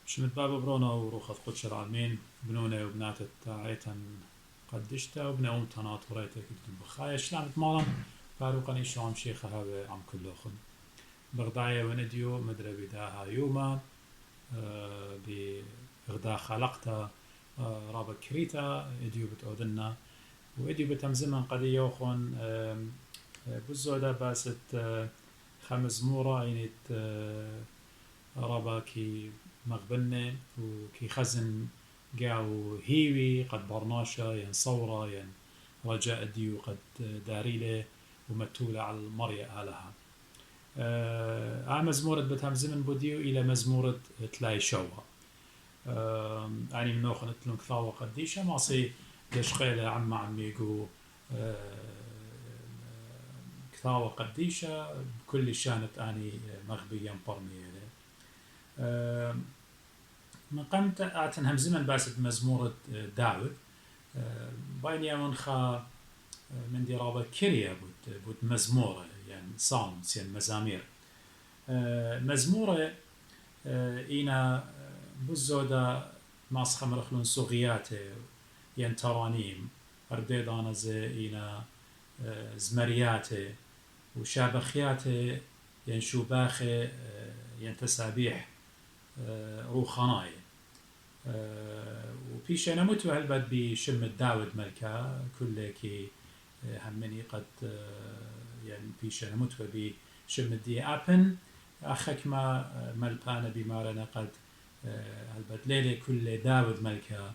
شمت بابا برونا وروخة قدش العالمين بنونا وبنات تاعيتن قدشتا وبنا أم تناطوريتا كتب بخايا شلامت مالا فاروقا إيشو عم شيخة هاوي عم كلوخن بغدايا ونديو مدري بداها يوما بغدا خلقتا رابا كريتا اديو بتعودنا واديو بتمزمن قد يوخون بزودا باست خمس مورا يعني رابا كي مغبنة وكي خزن قاو هيوي قد برناشا ين صورة ين رجاء ديو قد داريله ومتولة على المرية آلها مزمورة بتهمزمن بوديو إلى مزمورة تلاي شوها يعني من نوخن تلون كثاوة قديشة ماصي دشقيلة عم يقو كثاوة قديشة بكل شانت أني مغبيا برمي من قمت أعتنهم زمن باست مزمورة داود باين يمن خا من دي رابا كريا بود مزمورة يعني سالمز يعني مزامير مزمورة إينا بزودا ماس خمرخلون صغياته يعني ترانيم أرديد أنا زي إينا زمرياته وشابخياته يعني شوباخه يعني تسابيح روخاناي وبيش أنا متوهل بعد بشم داود ملكا كل كي همني قد يعني بيش أنا متوه بشم دي أبن أخك ما ملبانا بمارنا قد هلبت ليلة كل داود ملكا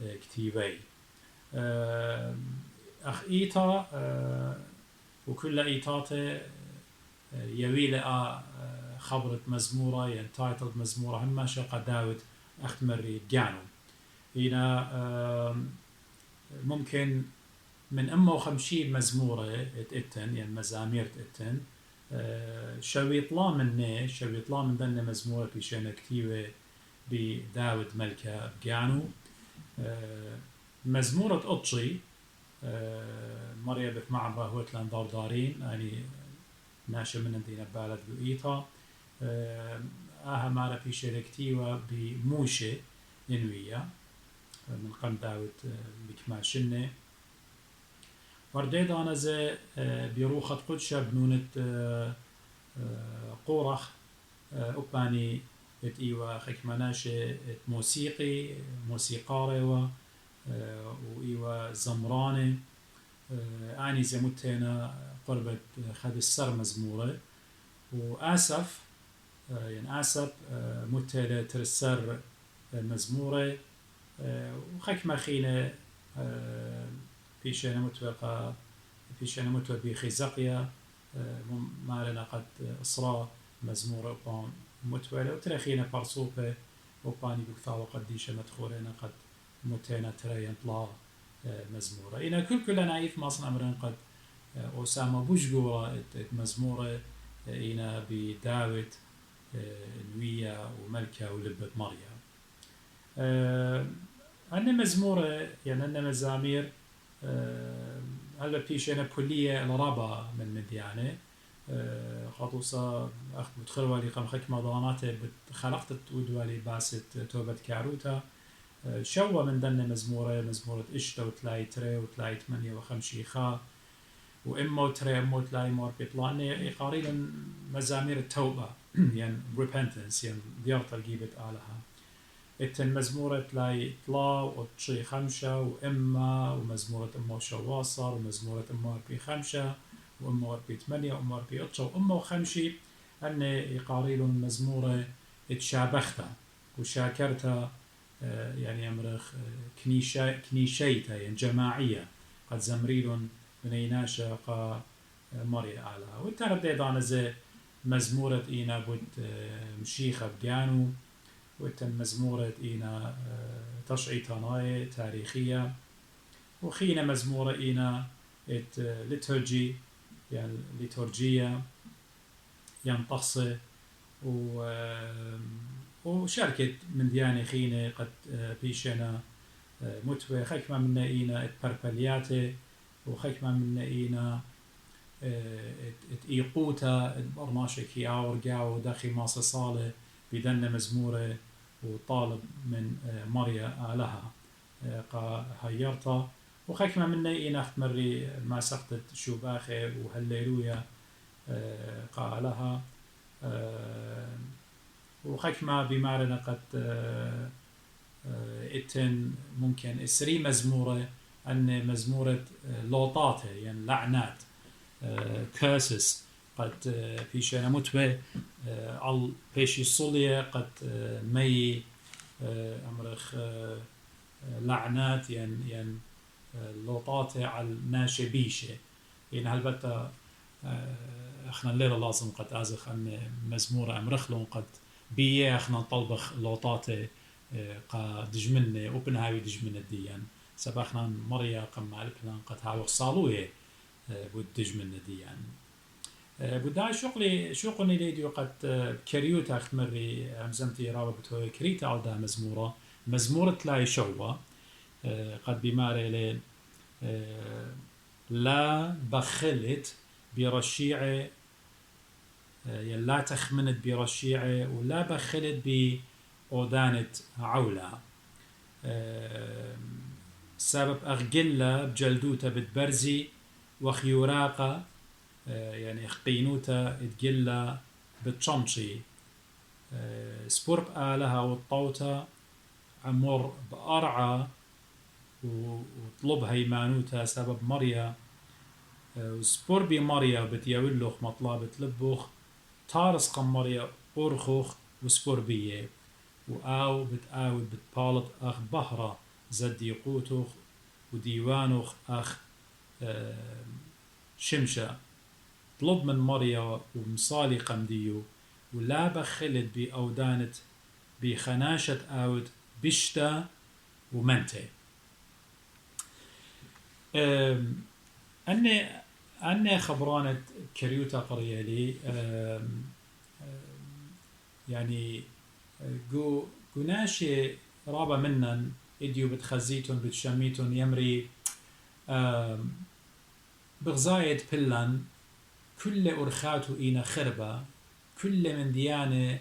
كتيبي أخ إيتا وكل إيتاته يويل خبرت مزمورة يعني تايتل مزمورة هم شاقة داود أختمري جانو هنا ممكن من أمه وخمشين مزمورة اتن يعني مزامير اتن شويطلا منه شويطلا من ذن مزمورة بيشينا كتيبة بداود ملكة جانو مزمورة أطشي مريا بفمعن راهوت لان داردارين يعني ناشا من دينا بالد بوئيتا مارا بيشيرا كتيوة بموشة ينوية من قم داود بكمال شنة ورديد أنا زي بروخة قدشة بنونة قورخ أباني إيوة خكمناشة موسيقي موسيقاري وإيوة زمراني أني زي متنا قربت خد السر مزمورة وآسف يعني آسف متنا ترسر مزمورة وخكمة خينة بيشنا متوقع بيشنا متوقع بخزقيا مارنا قد إصراء مزمورة وبان متوقع وترخينا برصوبة وباني بكثاوة قديشة مدخولنا قد متنا ترين طلا مزمورة إنا كل نعيف ماصن أمرين قد أسامة بوشقورة مزمورة إنا بداود نوية وملكة ولبة مريم أن مزمورة يعني أن مزامير هلا بيشينا كلية الرابعة من مديانة خاطوسا أخت متخلوة لي قم خكمة ضاناته خلقت ودوالي باست توبة كاروتا شوى من دن مزمورة إشتا وتلاي تري وتلاي 58 خا وإمو تري إمو تلاي مور بيطلعني قاريلا مزامير التوبة يعني repentance يعني ديارة الجيبة آلها التن مزمورة تلاي طلا وتشي خمشة وإما ومزمورة إمو شواصر ومزمورة إمو بي خمشة وإمو بي 8 وإمو بي 8 وإمو خمشي أن يقاريلا مزمورة اتشابختا وشاكرتا يعني أمرخ كنيشيتا يعني جماعية قد زمريلون بنيناشا قا مريا على والتعرف ديدانا زي مزمورة إينا بود مشيخة بجانو والتن مزمورة إينا تشعيطاناية تاريخية وخينا مزمورة إينا ليتورجي يعني ليتورجية ينطخصة وشاركت من ديانة خينة قد بيشنا متوى خكمة من إينا بربلياته وخكمة من إينا إيقوتا برناشة كي أورجاو داخل ماصة صالة بدنا مزمورة وطالب من مريا لها قا هيرتا وخكمة مني إنا مري ما سقطت شوباخي وهالليلويا قا لها وخكمة بمارنا قد اتن ممكن اسري مزمورة أن مزمورة لوطاته يعني لعنات كاسس قد في شيء متوى على بيش الصلية قد مي أمرخ لعنات يعني لوطاته على الناشبيشة يعني هلبتا احنا الليلة لازم قد ازخ ان مزمورة امرخلون قد بيه احنا نطلبخ لوطاته قا دجمنة وبن هاوي دجمنة ديان سباخنا مريا قم عالبنا قد هاوي صالوية بود دجمنة ديان بدا شوقني ليديو قد كريوتا اختمري همزمتي رابا بتوي كريتا عدا مزمورة لا يشوى قد بماري لين لا بخلت برشيعة لا تخمنت برشيعة ولا بخلت بأودانة عولة سبب أغجلة بجلدوتا بتبرزي وخيوراقة يعني قينوتا اتجلة بتشمشي سبورب آلها والطوتا عمر بأرعى وطلب هيمانوتا سبب مريا وسبور بي مريا بتياولوخ مطلب تلبوخ تارس قم مريا أرخوخ وسبور بيه وآو بتآود بتبالط أخ بهرة زد يقوتوخ وديوانوخ أخ شمشة طلب من مريا ومصالي قمديو ولا بخلت بأودانت بخناشة آود بشتا ومنتي أني خبرانة كريوتا قريالي يعني جو ناشي رابا منن إديو بتخزيتون بتشميتون يمري بغزايد بلان كل أرخاتو إينا خربة كل من ديانة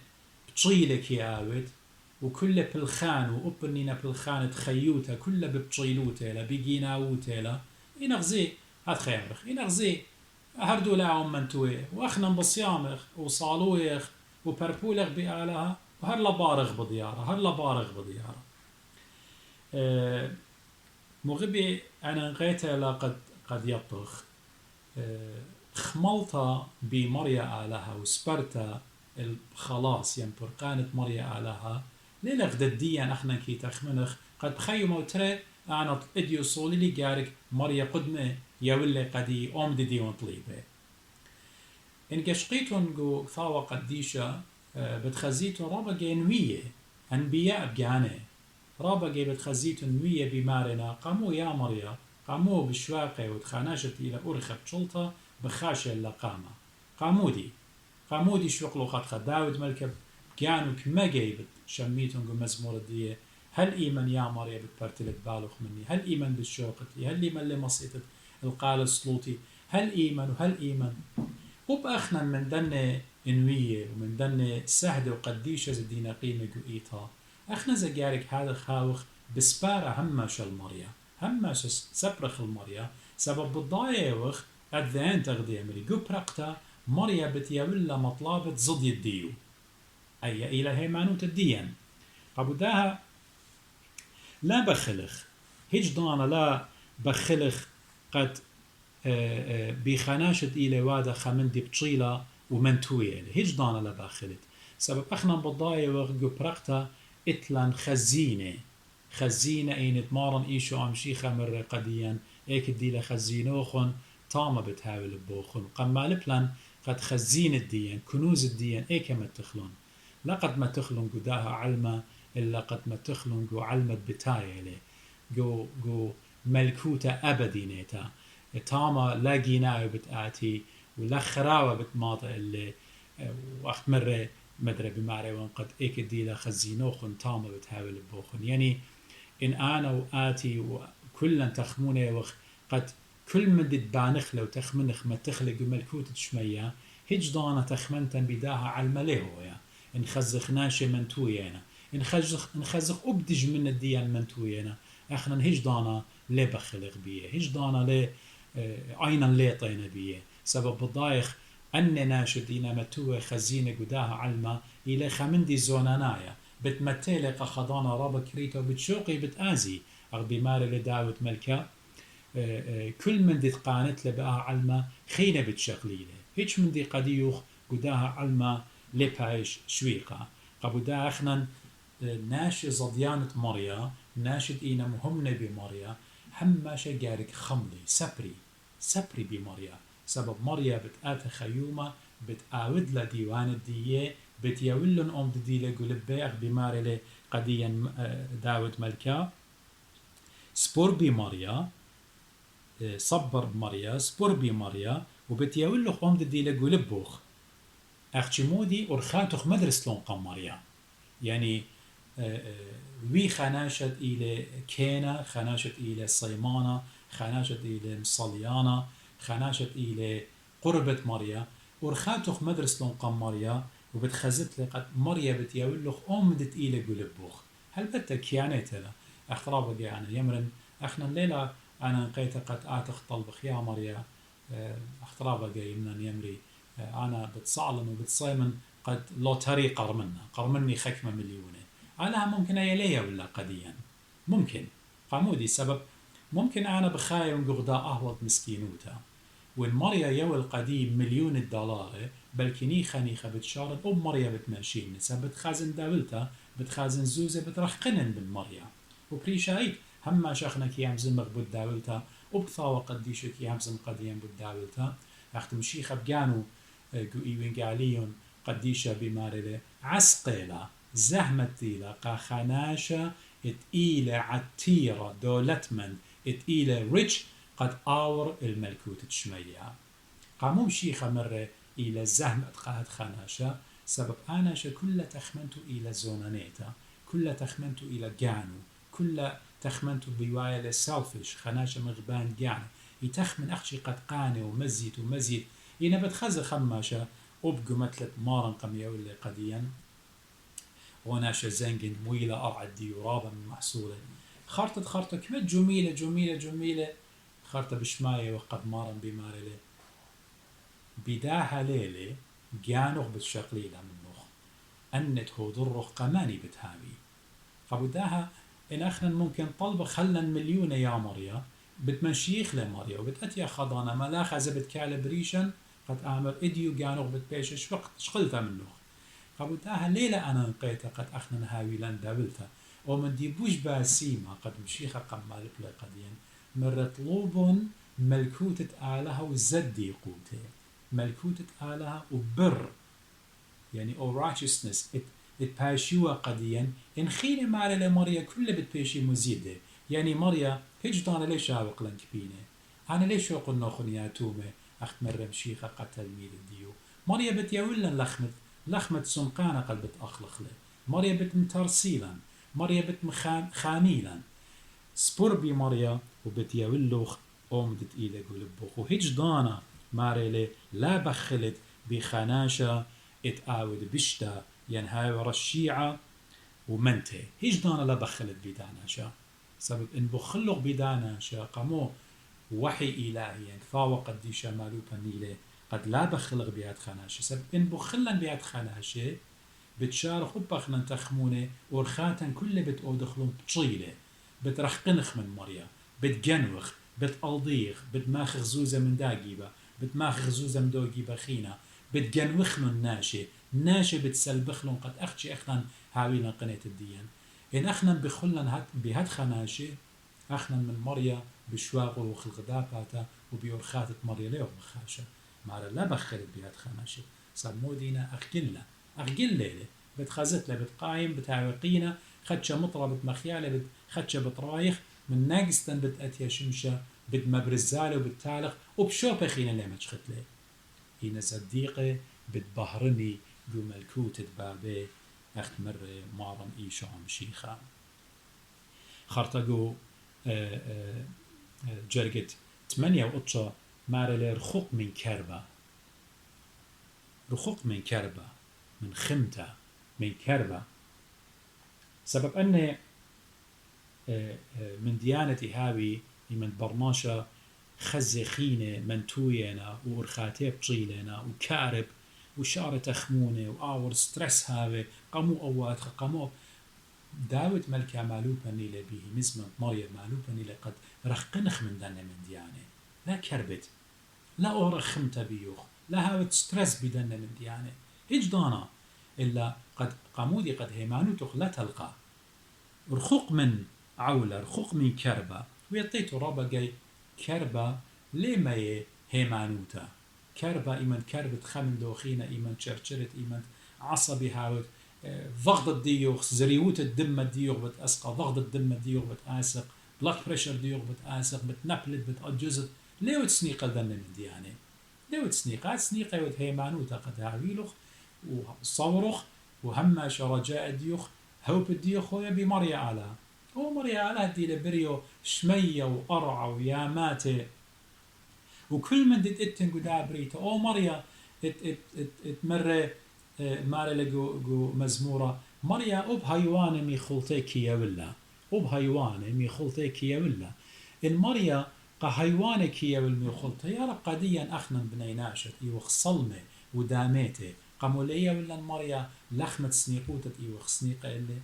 بطيلك ياوت وكل بلخان وأبنينا بلخان تخيوتا كل ببطيلوتا لا بيجيناوتا لا إنغزي هاد خيمرخ إنغزي هردو لاعم منتوي وأخنا بصيامخ وصالويخ وبربولخ بآلها وهر لبارغ بديارة هر لبارغ بديارة مغبي أنا نغيتها لا قد يطخ خملتا بمريا آلها وسبرتا الخلاص يعني برقانة مريا آلها ليلة دديا احنا كي تخمنخ قد بخيو موتري انا اديو صولي لي جارك مريا قدمه يولي قدي اوم دي ونطليبه ان قشقيتون جو ثاوة قديشة بتخزيتون رابا جينوية انبياء بجانه رابا جي بتخزيتون نوية بمارنا قاموا يا مريا قاموا بشواقة وتخاناشت الى ارخب شلطة بخاشة اللقامة قاموا دي شوقلو خد داود ملكب كانوا كما جايبت شميتهم بمزمور الدية هل إيمن يا مريا بتبرتلت بالوخ مني هل إيمن بالشوقتي هل إيمن لمصيتت القال السلوطي هل إيمن وبأخنا من دنة إنوية ومن دنة سهدة وقديشة زدينا قيمة قوئيتها أخنا زجارك هذا خاوخ بسبارة هماش المريا هماش سبرخ المريا سبب بالضايوخ أذان تغذي أمري قو برقتا مريا بتياولا مطلابة ضد الديو أي إلى هيمانوت الدين قبوداها لا بخلخ هيج ضانا لا بخلخ قد بخناشت إلى وادا خمندي بطشيلة ومنتوية هيج ضانا لا بخلت سبب أخنا بضايا وغو برقتا إتلان خزينة أين تمارن إيشو عمشي خمر قديا إيك الديلة خزينوخن طامة بتهاول بوخن قمال بلان قد خزين الدين كنوز الدين إيك ما تخلون لقد ما تخلون قداها علمة إلا قد ما تخلون قو علمة بتاية قو ملكوتة أبدي نيتا تاما لا جيناو بتآتي ولا خراوة بتماطئ اللي وقت مرة مدري بمعري وان قد إيك الديلة خزينوخن تاما بتهاول بوخن يعني إن أنا وآتي وكلا تخموني وخ قد كل من تبانخ لو تخمنخ ما تخلق ملكوتة شمية هيج ضانا تخمنتا بداها علمة له إن خزخناش منتوينا نخزق أبدج من الديان منتوينا احنا هيج دانا لي بخلق بيه هيج دانا لي عينا لي طينا بيه سبب بالضايخ أن ناشدين متوه خزينة قداها علما إلى خمندي زونانايا بتمتلق خضانا رابا كريتو بتشوقي بتآزي أغبي ماري لداوة ملكا كل من دي قانت لبقى علما خينة بتشغليله هيش من دي قديوخ قداها علما لبايش شويقة قبودا اخنا ناشي زضيانة مريا ناشد إينا مهمنا بمريا هما شجارك خملي سبري بمريا سبب مريا بتآت خيومة بتآود لديوان الدية بتيولن أم دي لقلبي بماري قديا داود ملكا سبور بمريا صبر بمريا سبور بمريا وبتيولن أم دي لقلبوخ أختمودي أرخاتوخ مدرس لون قمريا يعني وي خناشت إلى كينا خناشت إلى صيمانة خناشت إلى مصليانة خناشت إلى قربة مريا ورخاتوخ مدرس لون قم مريا وبتخزت لقد مريا بتيولخ أمدت إلى قلبوخ هل بتك يعني تلا أخرابك يعني يمرن احنا الليلة أنا نقيت قد آتخ طلبخ يا مريا أخرابك يمنن يمري أنا بتصعلن وبتصيمن قد لو تري قرمني خكمة مليونة أنا ممكن أيليا ولا قديا ممكن قامودي سبب ممكن أنا بخاي ونقغدا أهوض مسكينوتا وإن مريا يو القديم مليون الدولار بلكني خنيخة بتشارد أو مريا بتماشين سبب بتخازن داولتا بتخازن زوزة بترخقنن بالمريا وبريشايت هما شخنا كيام زمغ بالداولتا وبثاوة قديشو كيام زم قديم بالداولتا أختم شيخة بجانو قوئيوين قاليون قديشة بمارلة عسقيلة زهمتيلة قاخناشة اتئيلة عتيرة دولتمن اتئيلة ريتش قد آور الملكوت تشمية قاموم شيخة مرة إلى زهمة قاهد خناشة سبب آناشة كل تخمنتو إلى زونانيتا كل تخمنتو إلى جانو كل تخمنتو بيوايا لسالفش خناشة مغبان جانو يتخمن أخشي قد قاني ومزيد إنا بتخزى خماشة أبقو مثلت مارن قمية ولا قديا وناشا زنجن مويلة أرعد ديورابا من محصولة خرطة كمت جميلة خرطة بشماية وقد مارن بمارلة بداها ليلة جانوغ بتشقليلة منوخ أنت هو ضرخ قماني بتهامي قبوداها إن أخنا ممكن طلب خلنا مليون يا مريا بتمشيخ لمريا وبتأتي خضانا ملاخة زبت كالبريشن قد أعمل إديو جانوغ بتبيش شقلتها منوخ قبوداها ليلة أنا نقيتها قد أخنا هاوي لان دابلتها ومن دي بوش باسيمة قد مشيخة قمال بلا قديا مرة طلوب ملكوتة آلها وزدي قوته ملكوتة آلها وبر يعني او righteousness اتباشيوا قديا إن خيني مالي لمريا كل بتباشي مزيدة يعني مريا هجدانا ليش عاوق لنكبينة أنا ليش وقل ناخن ياتومة أخت مرة مشيخة قتل ميل الديو مريا بتيولن لخمة سمقانة قد بتأخلخ له مريا بتمترسيلا مريا بتمخانيلا سبور بي مريا وبتيولوخ أمدت إلى قلبوخ وهجدانا ماريلي لا بخلت بخناشة اتآود بشتا ينهاي ورا الشيعة ومنته هجدانا لا بخلت بداناشا سبب إن بخلق بداناشا قامو وحي إلهي يعني فاوة قديشة مالوبا نيلة قد لا بخلق بيات خناشة سبب إن بخلن بيات خناشة بتشارخ وبخنا تخمونه ورخاتا كل بتأودخلون بطشيلة بترخقنخ من مريا بتجنوخ بتقلضيخ بتماخخ زوزة من داقيبة بتماخخ زوزة من دوقيبة خينا بتجنوخلن ناشي بتسلبخلن قد أختشي أخنا هاوينا قناة الدين إن أخنا بخلن بهاد خناشة أخنا من مريا بشواغو وخلقداباتا وبيورخاتة مريا ليوم بخاشة مارا لا بخلت بهاد خناشة سمودينا أخجل ليلة بتخزت له بتقايم بتعوقينا خدشة مطرة بتمخيالة خدشة بترايخ من ناقستن بتأتيا شمشة بتمبرزالة وبتالخ وبشوبة خينا اللي متشخت له هنا صديقة بتبهرني جو ملكوتة بابي أخت مرة مارن إيشا مشيخة خرطقو جرقت 8 وقطشة مارلي رخوق من كربة من خمتة من كربة سبب أن من ديانة هاوي من برناشا خزخينة منتوينا وورخاتي بجيلنا وكارب وشارة تخمونة وآور ستريس هاوي قامو أوات قامو داود ملكا مالو بني لبيه مزمن مريم مالو بني لقد رخنخ من دنا من ديانة لا كربت لا أورخمت بيوخ لا هاوت ستريس بدنا من ديانة هيج دانا إلا قد قامودي قد هيمانو لا تلقى رخوق من عولة رخوق من كربة ويطيتو رابا جاي كربة لما هيمانوتا كربة إيمان كربة خمن دوخينا إيمان شرشرت إيمان عصبي هاوت ضغط الديوخ زريوت الدم الديوخ بتأسقى ضغط الدم الديوخ بتآسق بلاد بريشر ديوخ بتآسق بتنبلت بتأجزت ليه تسنيق الدم من ديانة ليه تسنيق سنيقة ود هيمانوتا قد هاويلوخ وصورخ وهمش رجاء الديوخ هوب الديوخ هو يبي مريا على هو مريا على دي لبريو شمية وقرعة وياماتي وكل من دت اتن قدا بريتا او مريا اتمر مارا لجو مزمورة مريا اب هايوان مي خلطيكي يا ولا اب هايوان مي خلطيكي يا ولا المريا قهيوانك يا والمي خلطي يا رب قديا اخنا بنيناشت يوخ صلمه وداميته قامولية ولا مريا لخمة سنيقوتت إيوخ سنيقة اللي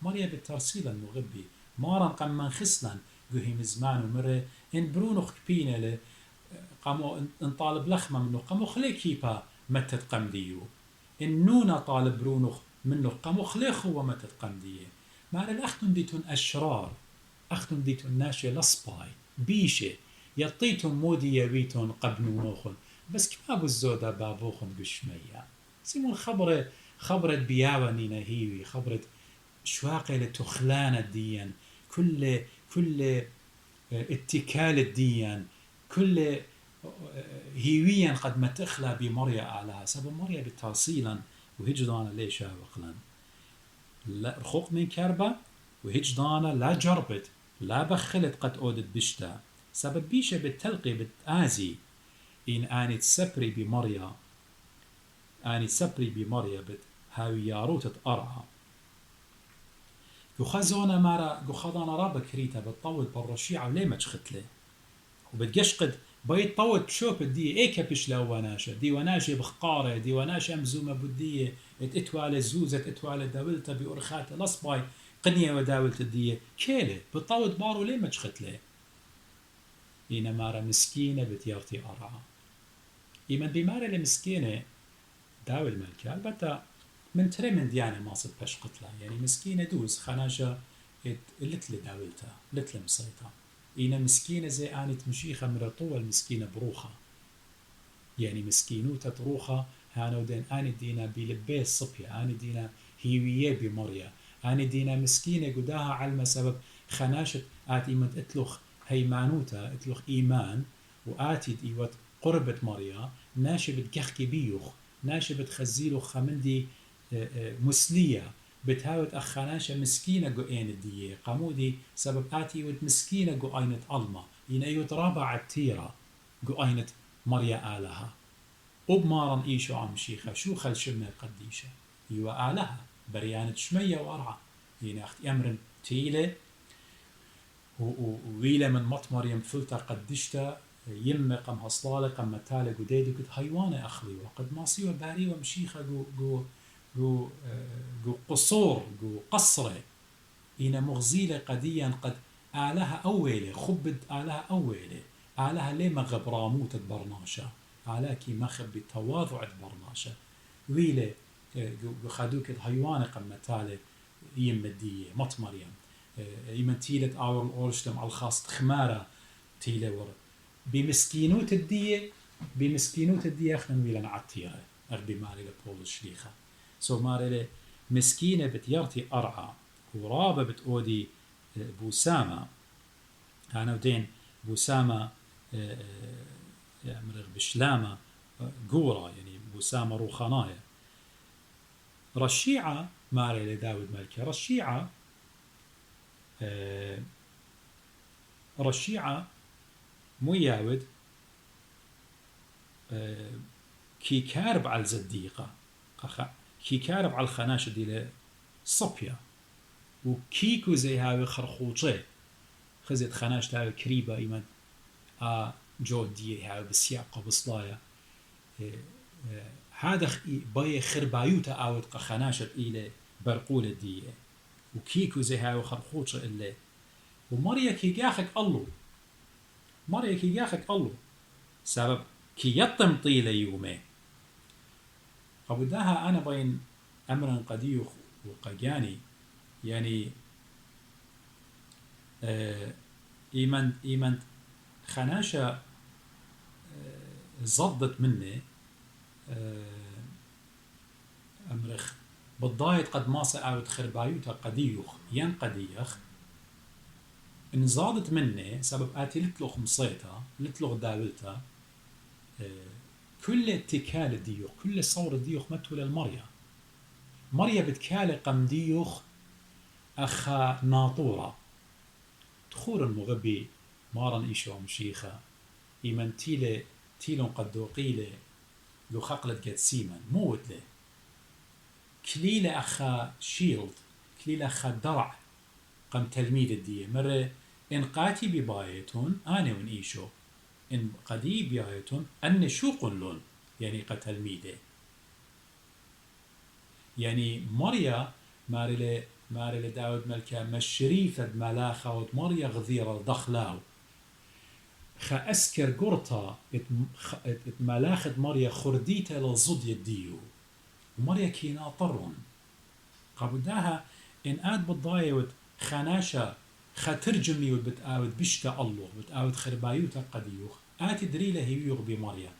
مريا بالترسيل المغبي مارا قم من خسلا قهي مزمان ومره إن برونخ كبينة له قامو إن طالب لخمة منه قامو خلي كيبا متت قمديو إن نونا طالب برونخ منه قامو خلي خو متت قمدية مع الأختم ديتون أشرار أختم ديتون ناشي لصباي بيشة يطيتون مودي يبيتون قبنونوخن بس كما الزودة بابوخن قشمية سيمون خبرة بياوة نينا هيوي خبرة شواقة لتخلانة ديان كل اتكال الديان كل هيويا قد ما تخلى بمريا أعلاها سبب مريا بالترسيلا وهجدانا ليش وقلا لا رخوق من كربة وهجدانا لا جربت لا بخلت قد أودت بشتا سبب بيشة بالتلقي بتآزي إن آني تسبري بمريا آني سبري بمريا بت هاوي ياروت أرعى يخزونا مارا يخذانا رابا كريتا بتطوت بالرشيعة وليه ما تشختله وبتقشقد بيت طوت بشوب دي ايكا بشلا وناشا دي وناشا بخقارة دي وناشا مزومة بدية اتوالى زوزة اتوالى داولتا بأرخات الأصباي قنية وداولتا دي كيلة بتطوت بارو ليه ما تشختله إينا مارا مسكينة بتيارتي أرعى إيمان بمارا المسكينة داول ملكة البته من ترى من ديانة ما صد باش قتلها يعني مسكينة دوز خناجة لتل داولتها لتل مصيتها إينا مسكينة زي آنت مشيخة مرطوة المسكينة بروخة يعني مسكينوتا تروخة هانو دين آني دينا بلبيه الصبية آني دينا هيوية بمريا آني دينا مسكينة قداها علم سبب خناشة آتي من اتلخ هيمانوتا اتلخ إيمان وآتي إيوات قربة مريا ناشي بتقخكي بيوخ ناشي بتخزيلو خمندي مسلية بتهاوت أخناشة مسكينة جو أين الدية قامودي سبب آتي ود مسكينة جو أينت علمة ينأيوت رابع عتيرة جو أينت مريا آلها وبمارن إيشو عم شيخة شو خل شمنا القديشة يوا آلها بريانة شمية وأرعى يعني أختي أمر تيلة وويلة من مط مريم فلتر قدشتا يم قم هصلالة قم متالة قديدو قد هيوانة أخلي وقد ما سيوا باري ومشيخة جو قصور جو قصرة إنا مغزيلة قديا قد آلها أولة خبد آلها أولة آلها ليه مغب راموت برناشة آلها كي مخب بتواضع برناشة ويلة جو خدوك هيوانة قم متالة يم الدية مط مريم يمن تيلة آور الأورشتم على الخاص خمارة تيلة ورد بمسكينوت الدية اخنا ويلنا عطيرة أغدي ماري لبول الشليخة سو ماري مسكينة بتيارتي أرعى ورابة بتقودي بوسامة أنا ودين بوسامة مرغ بشلامة قورة يعني بوسامة روخاناية رشيعة ماري لداود ملكة رشيعة مياود كي كارب على الزديقة كي كارب على الخناشة دي صبية وكيكو زي هاوي خرخوشة خزت خناش تاوي كريبة إيمان جو دي هاوي بسياقة بصلايا هذا باي خربايوتا آوت قخناشت إلى برقولة دي وكيكو زي هاوي خرخوشة إلي ومريا كي جاخك الله مريا كي جاخك الله سبب كي يطم طيلة يومي قبدها أنا بين أمرا قديوخ وقجاني يعني إيمان خناشة زضت مني أمرخ بالضايت قد ما سأعود خربايوتا قديوخ ين قديخ إن زادت مني سبب آتي لتلوخ مصيتا لتلوخ داولتا كل اتكال ديوخ كل صور ديوخ متولى المريا مريا بتكالي قم ديوخ أخا ناطورة تخور المغبي مارن إيشو مشيخة إيمن تيلون قد دوقيلة لو خقلت قد سيمن موت له كليلة أخا شيلد كليلة أخا درع قم تلميذ الدية مرة إن قاتي ببايتون أنا ون إيشو إن قدي بيايتون أن شو قلون يعني قتلميذه يعني مريا ماري داود ملكا مشريفة ملاخة ومريا غذيرة دخلاو خا أسكر قرطة ملاخة مريا خرديتة للزد يديو ومريا كينا طرون قبداها إن آد بالضايوت خناشة خاترجمي وبتآود بشتا الله بتآود خربايوتا قديوخ آتي دريلة هيوغ بمريا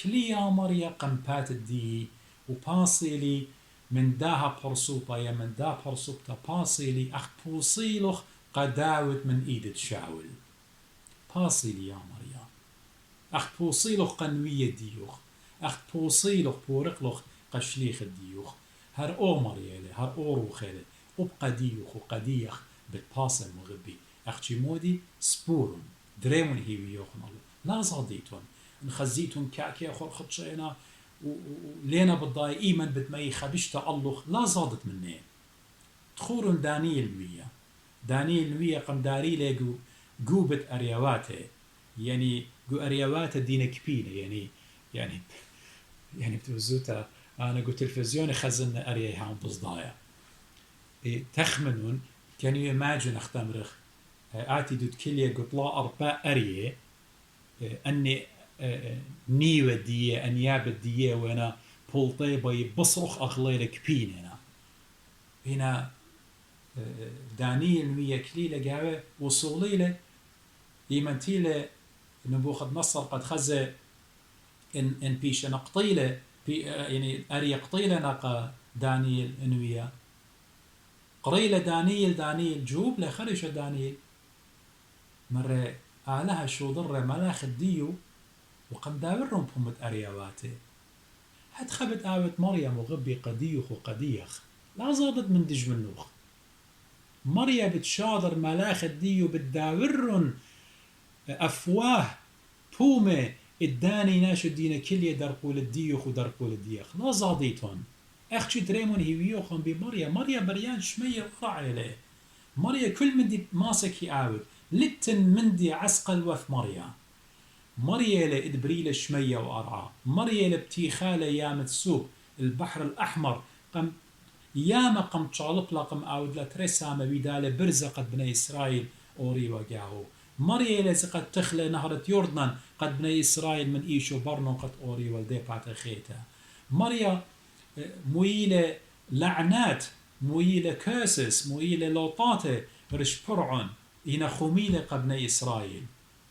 كليا مريا قمبات الدي وباصيلي من داها برصوبة يا من دا برصوبتا باصيلي أخ بوصيلوخ قداوت من إيدة شاول باصيلي يا مريا أخ بوصيلوخ قنوية ديوخ أخ بوصيلوخ بورقلوخ قشليخ الديوخ هر أو مريا لي هر أو روخي وبقى ديوخ وقديخ بتباصل مغبي أختي مودي سبورون دريمون هيويوخن الله لا زاديتون نخزيتون كاكي أخور خطشينا ولينا بالضاي إيمن بتمي خبشتا الله لا زادت مني تخورون دانيل ويا قم داري لقو قوبت أريواته يعني قو أريواته دينا كبينة يعني بتوزوتا أنا قو تلفزيوني خزن أريا هاون بصدايا تخمنون can you imagine أختمرخ آتي دوت كلية قطلاء أرباء أريه أني نيوة دية أنيابة دية وانا بولطيبة يبصرخ أغليلك بين هنا دانيل ويا كليلة قاوة وصوليلة يمنتيلة نبوخذ نصر قد خزة إن بيش نقطيلة يعني أري قطيلة نقا دانيل انويا قريلة دانيل جوب لخرج دانيل مرة أعلها شو ضر ملاخ الديو وقم داورهم بهمت أريواته هاد خبت آوت مريم وغبي قديوخ وقديخ لا زادت من دج منوخ مريم بتشاضر ملاخ الديو بتداورن أفواه بومة الداني ناشو دينا كلية درقول الديوخ ودرقول الديخ لا زاديتون أختي دريمون هيويوخن بمريم بريان شمية ورعي له مريم كل من دي ماسكي آوت لتن من دي عسقل وث مريم لإدبريل شمية وأرعى مريم لبتيخالة يام تسوق البحر الأحمر قم ياما قم تشالب لقم آود لترسامة بيدالة برزة قد بني إسرائيل أوري وقاهو مريم لزقد تخلى نهرة يوردن قد بني إسرائيل من إيشو برنو قد أوري والدي بعد خيتا مريم مويلة لعنات مويلة كاسس مويلة لوطاتة رش برعون إنا خميلة قبني إسرائيل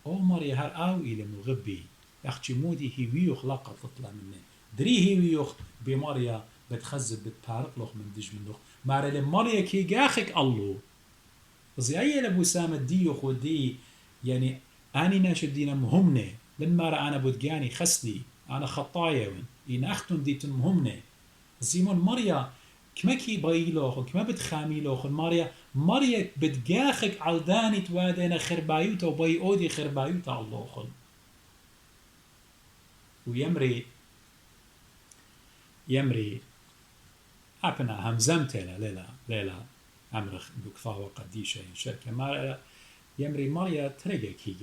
أو مريم هر آو إلى مغبي أختي مودي هيويوخ لقى تطلع مني دري هيويوخ بمريم بتخزب بتبارقلوخ من دج منوخ ماري مريم كي جاخك الله زي أي لبو سامة ديوخ ودي يعني أني ناشد دينا مهمنة لن مارا أنا بودجاني خسلي أنا خطايا وين إن أختن ديتن مهمنة زيمون مريم كما كي بايلوخ كما بتخاميلوخ مريم بتجاخك عالداني توادينا خربايوتا وباي أودي خربايوتا اللوخ ويمري أبنا همزمتنا ليلا أمرخ بكثاوة قديشة شركة ما يمري ماريا ترجع كي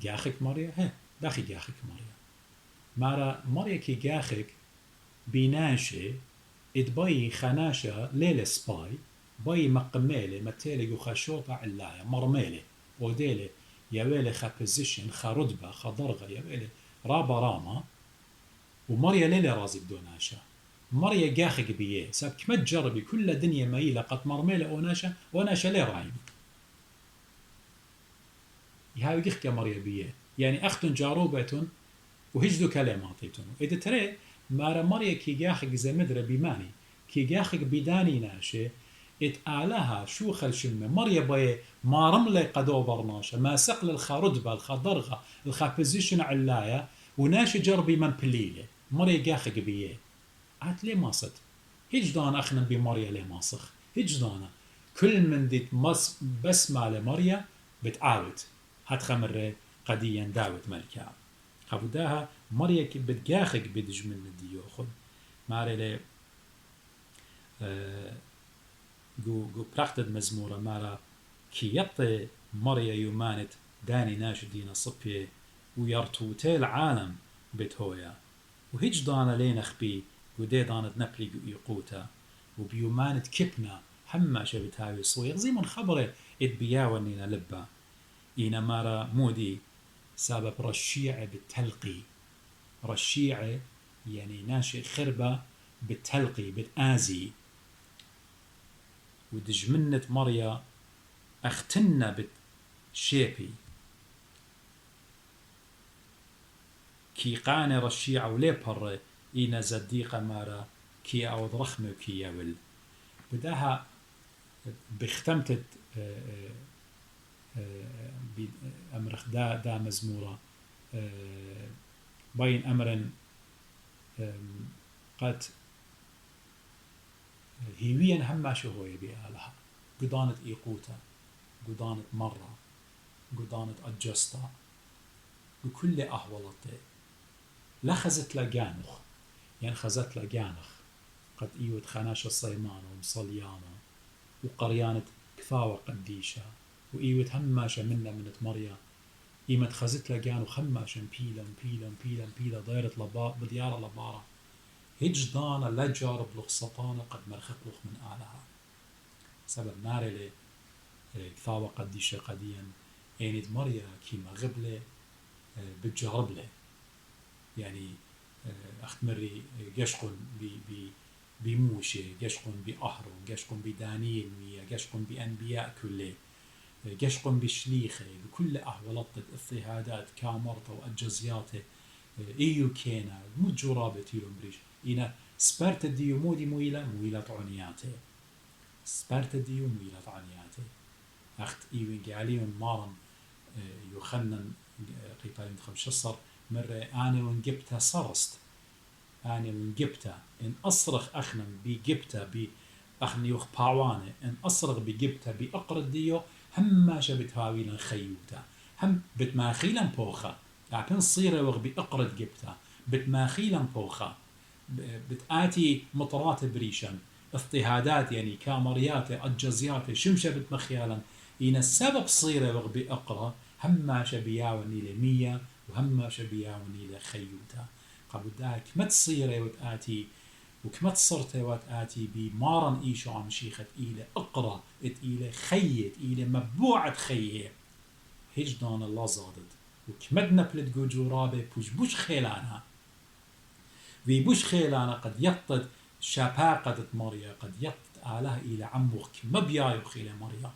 جاخك ماريا ها داخي جاخك ماريا مارا ماريا كي جاخك بيناشي اتباي خناشة ليلة سباي باي مقميلة متيلة جو خشوطة علاية مرميلة وديلة يويلة خا بوزيشن خا رتبة خا درجة يويلة رابا راما وماريا ليلة رازي بدوناشا ماريا جاخك بيه ساب كما تجربي كل دنيا مايلة قد مرميلة وناشا ليه رايم يهاوي جيخ ماريا بيه يعني أختن جاروبة وهجدو كلماتيتون إذا ترى مارا ماريا كي جاخك زمدرة بماني كي جاخك بداني ناشي اتقالها شو خلشمة ماريا باي ما رملة قدو برناشة ما سقل الخردبة الخضرغة الخابوزيشن علاية وناشي جربي من بليلة ماريا جاخك بيه عاد ليه ماصد هجدان أخنا بماريا ليه ماسخ هجدانا كل من ديت بسمع لماريا بتعاود هات خمر قديا داود ملكا خبوداها ماريا كي بتجاخك بدج من ديو خد ماري لي جو براختد مزمورة مارا كي يطي ماريا يومانت داني ناش دينا صبي ويرتوتي العالم بتهويا وهيج دانا لين خبي ودي دانت نبلي يقوتا وبيومانت كبنا هما شبت هاوي صوير زي من خبره اتبياونينا لبا إينا مارا مودي سبب رشيعة بالتلقي رشيعة يعني ناشئ خربة بالتلقي بالآزي ودجمنت مريا اختنا بالشيبي كي قاني رشيعة وليبر إينا زديقة مارا كي أود رخمة كي يول بداها بختمتت أمرخ دا مزمورة بين أمر قد هيويا هما شهوية بيالها قدانت إيقوتا قدانت مرة قدانت أجستا بكل أهولته لخزت لجانخ يعني خزت لجانخ قد إيوت خناش الصيمان ومصليانا وقريانة كثاوة قديشة وإيوت هماشة منا منت مريا إيمت خزت لجانو خماشا بيلا دايرة لبا بديارة لبارة هجدانا لجارب لغسطانا قد مرخقلخ من آلها سبب ماري لي كثاوة قديشة قديا اينت مريا كيما غبلة بتجرب له يعني أختمري جشقن بموشة جشقن بأهرو جشقن بدانيل مية جشقن بأنبياء كله جشقن بشليخة بكل أهولات اضطهادات كامرته وأجزياته إيو كينا مو جرابة تيلو مريش إنا سبرت ديو مودي مويلة عنياته سبرت ديو مويلة عنياته أخت إيو إنجاليون مارن يخنن قيبالين خمشصر مرة أنا ونجبتها صرست أنا ونجبتها إن أصرخ أخنم بجبتها بأخن يوخ باوانة إن أصرخ بجبتها بأقرد ديو هم شبت هاويلا خيوتا هم بتماخيلا بوخا عبين صيرة وغ بأقرد جبتها بتماخيلا بوخا بتآتي مطرات بريشا اضطهادات يعني كامريات أجزيات شمشة بتمخيالا إن السبب صيرة وغ بأقرى هم شبياوني لمية وهم شبياوني لخيوتا قبل ذلك ما تصيرة وتآتي وكما تصرت وتآتي بمارن إيشو عم شيخت إلى أقرى إلى خيت إلى مبوعة خيه هجدان الله زادت وكما نبلت جورابه بوش خيلانها بوش خيلانها قد يطت شباقة مريا قد يطت آله إلى عموخ كما بيايوخ إلى مريا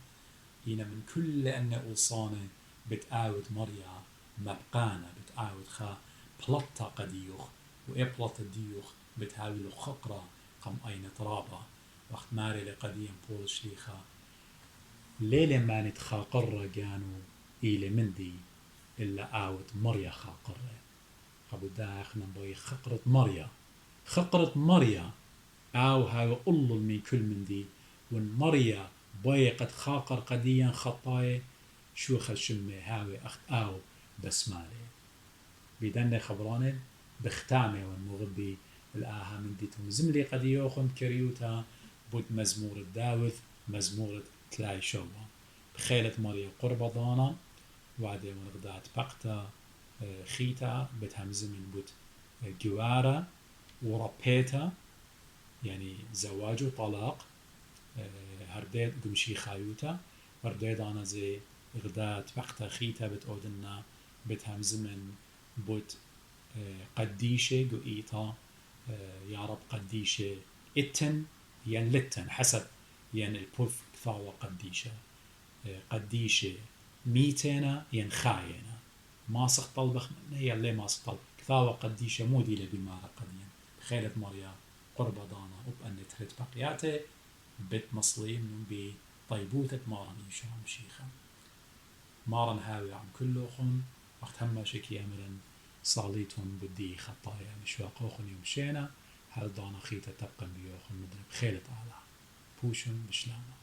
هنا من كل أن أوصانه بتآود مريا مبقانا بتآود خا بلطة قديوخ وإبلط ديوخ بتهاوي خقرة قم أين ترابا وقت ماري لقديم بول شليخا ليلة ما نتخاقر جانو إلى مندي إلا آوت مريا خاقرة قبل داخنا بوي خقرة مريا أو هاو أولل من كل مندي ون مريا بوي قد خاقر قديا خطاي شو خشمي هاوي أخت أو بسمالي بيدن خبرانه بختامه والمغبي الآها من ديتهم زملي قد يوخن كريوتا بود مزمور الداوث مزمور تلاي شوان بخيلة ماريا قربة ضانا وعدي من غدات بقتا خيتا بتهمز من بود جوارة وربيتا يعني زواج وطلاق هرديت قمشي خايوتا هرديت أنا زي غدات بقتا خيتا بتقودنا بتهمز من بود قديشة قوئيتا يا رب قديشة اتن ين لتن حسب ين البوف كثاوة قديشة قديشة ميتنا ين خاينة ما سخ طلبخ منه يلي ما سخ طلب كثاوة قديشة مودي لبمارة قديا خيلة مريا قربة دانا وبأن تهت بقياته بيت مصليم بطيبوتة مارن يشام شيخا مارن هاوي عم كلوخن وقت هما شكي أمرن صاليتهم بدي خطايا بشواقوخن يمشينا هل دانا خيطة تبقى بيوخن مدرب خيلة على بوشن بشلانا